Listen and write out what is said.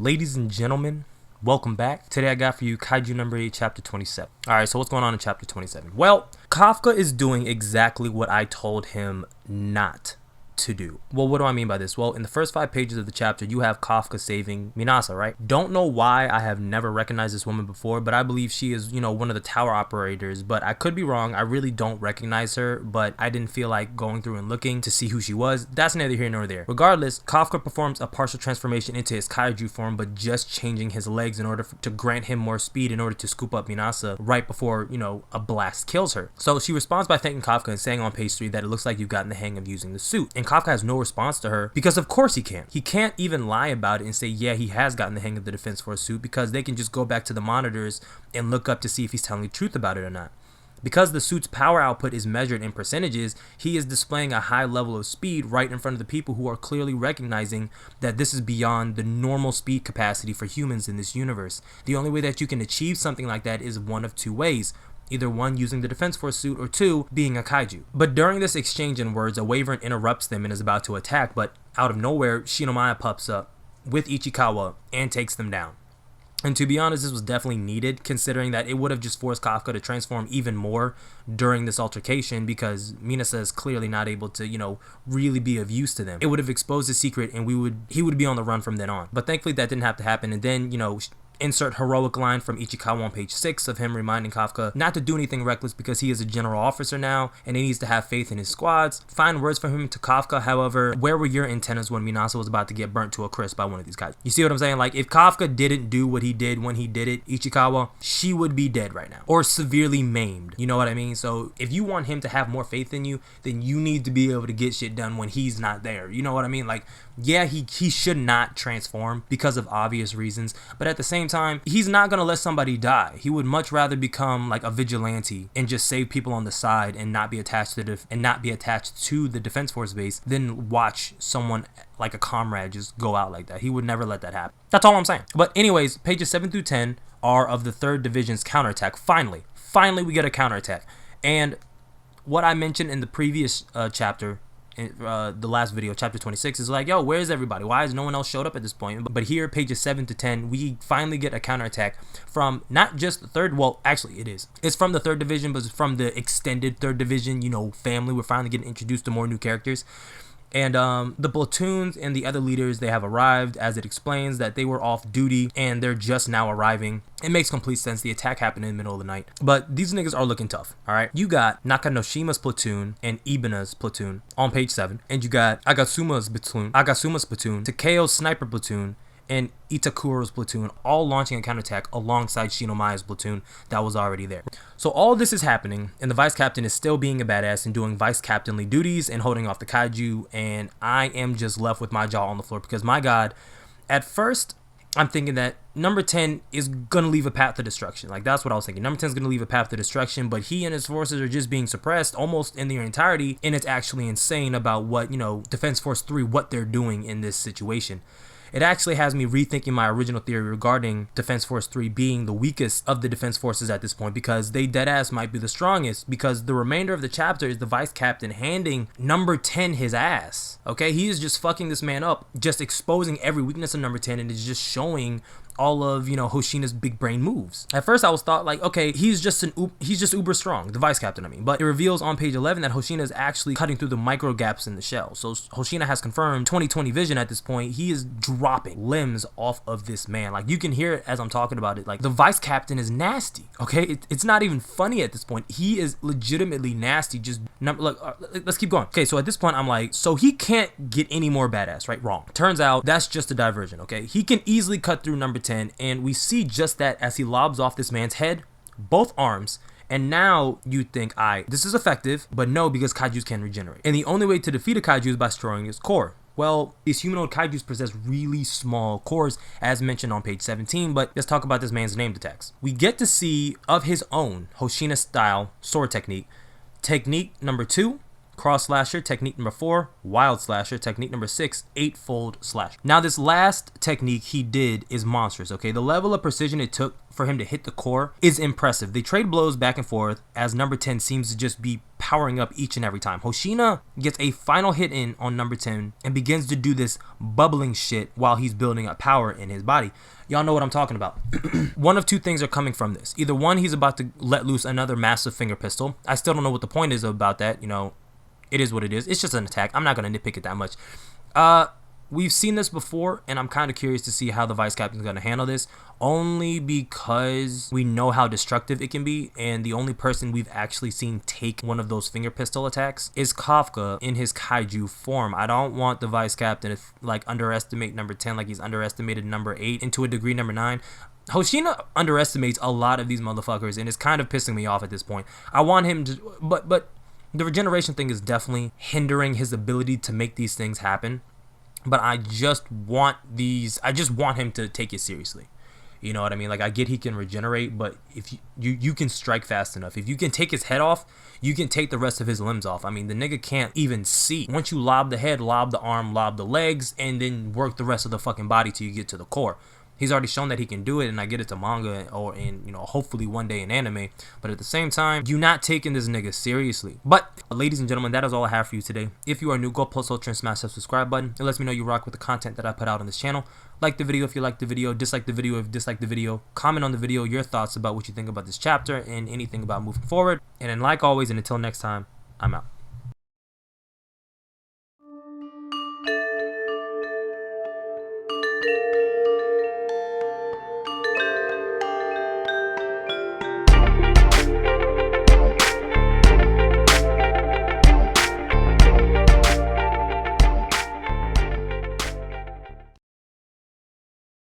Ladies and gentlemen, welcome back. Today I got for you Kaiju No.8 chapter 27. Alright, so what's going on in chapter 27? Well, Kafka is doing exactly what I told him not to do. Well, what do I mean by this? Well, in the first 5 pages of the chapter, you have Kafka saving Minase, right? Don't know why I have never recognized this woman before, but I believe she is, one of the tower operators, but I could be wrong. I really don't recognize her, but I didn't feel like going through and looking to see who she was. That's neither here nor there. Regardless, Kafka performs a partial transformation into his kaiju form, but just changing his legs in order to grant him more speed in order to scoop up Minase right before, a blast kills her. So she responds by thanking Kafka and saying on page 3 that it looks like you've gotten the hang of using the suit. And Kafka has no response to her because of course he can't. He can't even lie about it and say, yeah, he has gotten the hang of the Defense Force suit, because they can just go back to the monitors and look up to see if he's telling the truth about it or not. Because the suit's power output is measured in percentages, he is displaying a high level of speed right in front of the people who are clearly recognizing that this is beyond the normal speed capacity for humans in this universe. The only way that you can achieve something like that is one of 2 ways. Either 1, using the Defense Force suit, or 2, being a kaiju. But during this exchange in words, a Wyvern interrupts them and is about to attack, but out of nowhere, Shinomiya pops up with Ichikawa and takes them down. And to be honest, this was definitely needed, considering that it would have just forced Kafka to transform even more during this altercation, because Minase is clearly not able to, really be of use to them. It would have exposed his secret and he would be on the run from then on. But thankfully that didn't have to happen, and then, insert heroic line from Ichikawa on page 6 of him reminding Kafka not to do anything reckless because he is a general officer now and he needs to have faith in his squads. Fine words from him to Kafka, however, where were your antennas when Minase was about to get burnt to a crisp by one of these guys? You see what I'm saying? Like, if Kafka didn't do what he did when he did it, Ichikawa, she would be dead right now, or severely maimed. You know what I mean? So if you want him to have more faith in you, then you need to be able to get shit done when he's not there. You know what I mean? Like, yeah, he should not transform because of obvious reasons, but at the same time, he's not gonna let somebody die. He would much rather become like a vigilante and just save people on the side and not be attached to the Defense Force base than watch someone like a comrade just go out like that. He would never let that happen. That's all I'm saying. But anyways, pages 7 through 10 are of the 3rd Division's counterattack. Finally we get a counterattack. And what I mentioned in the previous chapter, the last video, chapter 26, is like, yo, where's everybody? Why has no one else showed up at this point? But here, pages 7 to 10, we finally get a counterattack from not just the 3rd, well, actually it is. It's from the 3rd Division, but it's from the extended 3rd Division, family. We're finally getting introduced to more new characters. And the platoons and the other leaders, they have arrived, as it explains that they were off duty and they're just now arriving. It makes complete sense. The attack happened in the middle of the night. But these niggas are looking tough, all right? You got Nakanoshima's platoon and Ibuna's platoon on page 7. And you got Agasuma's platoon, Takeo's sniper platoon, and Itakuro's platoon, all launching a counterattack alongside Shinomiya's platoon that was already there. So all this is happening, and the vice captain is still being a badass and doing vice captainly duties and holding off the kaiju, and I am just left with my jaw on the floor because, my god, at first I'm thinking that number 10 is gonna leave a path to destruction. Like, that's what I was thinking. Number 10 is gonna leave a path to destruction, but he and his forces are just being suppressed almost in their entirety, and it's actually insane about what, Defense Force 3, what they're doing in this situation. It actually has me rethinking my original theory regarding Defense Force 3 being the weakest of the defense forces at this point, because they deadass might be the strongest, because the remainder of the chapter is the vice captain handing number 10 his ass. Okay, he is just fucking this man up, just exposing every weakness of number 10, and it's just showing all of, Hoshina's big brain moves. At first I was thought like, okay, he's just uber strong, the vice captain, I mean. But it reveals on page 11 that Hoshina is actually cutting through the micro gaps in the shell. So Hoshina has confirmed 20/20 vision at this point. He is dropping limbs off of this man. Like, you can hear it as I'm talking about it. Like, the vice captain is nasty, okay? It's not even funny at this point. He is legitimately nasty. Just look, let's keep going. Okay, so at this point I'm like, so he can't get any more badass, right? Wrong. Turns out that's just a diversion, okay? He can easily cut through number 10, and we see just that as he lobs off this man's head, both arms. And now you think, this is effective, but no, because kaijus can regenerate. And the only way to defeat a kaiju is by destroying its core. Well, these humanoid kaijus possess really small cores, as mentioned on page 17, but let's talk about this man's named attacks. We get to see of his own Hoshina style sword technique. Technique number 2, cross slasher, technique number 4, wild slasher, technique number 6, eightfold slash. Now this last technique he did is monstrous, okay? The level of precision it took for him to hit the core is impressive. They trade blows back and forth as number 10 seems to just be powering up each and every time. Hoshina gets a final hit in on number 10 and begins to do this bubbling shit while he's building up power in his body. Y'all know what I'm talking about. One of two things are coming from this. Either one, he's about to let loose another massive finger pistol. I still don't know what the point is about that. You know, it is what it is. It's just an attack. I'm not going to nitpick it that much. We've seen this before, and I'm kind of curious to see how the vice captain is going to handle this, only because we know how destructive it can be, and the only person we've actually seen take one of those finger pistol attacks is Kafka in his kaiju form. I don't want the vice captain to like underestimate number 10 like he's underestimated number 8, and to a degree number 9. Hoshina underestimates a lot of these motherfuckers, and it's kind of pissing me off at this point. I want him to, but the regeneration thing is definitely hindering his ability to make these things happen. But I just want him to take it seriously. You know what I mean? Like, I get he can regenerate, but if you can strike fast enough. If you can take his head off, you can take the rest of his limbs off. I mean, the nigga can't even see. Once you lob the head, lob the arm, lob the legs, and then work the rest of the fucking body till you get to the core. He's already shown that he can do it, and I get it's a manga or in, you know, hopefully one day in anime. But at the same time, you're not taking this nigga seriously. But ladies and gentlemen, that is all I have for you today. If you are new, go post ultra and smash that subscribe button. It lets me know you rock with the content that I put out on this channel. Like the video if you like the video, dislike the video if you dislike the video. Comment on the video your thoughts about what you think about this chapter and anything about moving forward. And then, like always, and until next time, I'm out.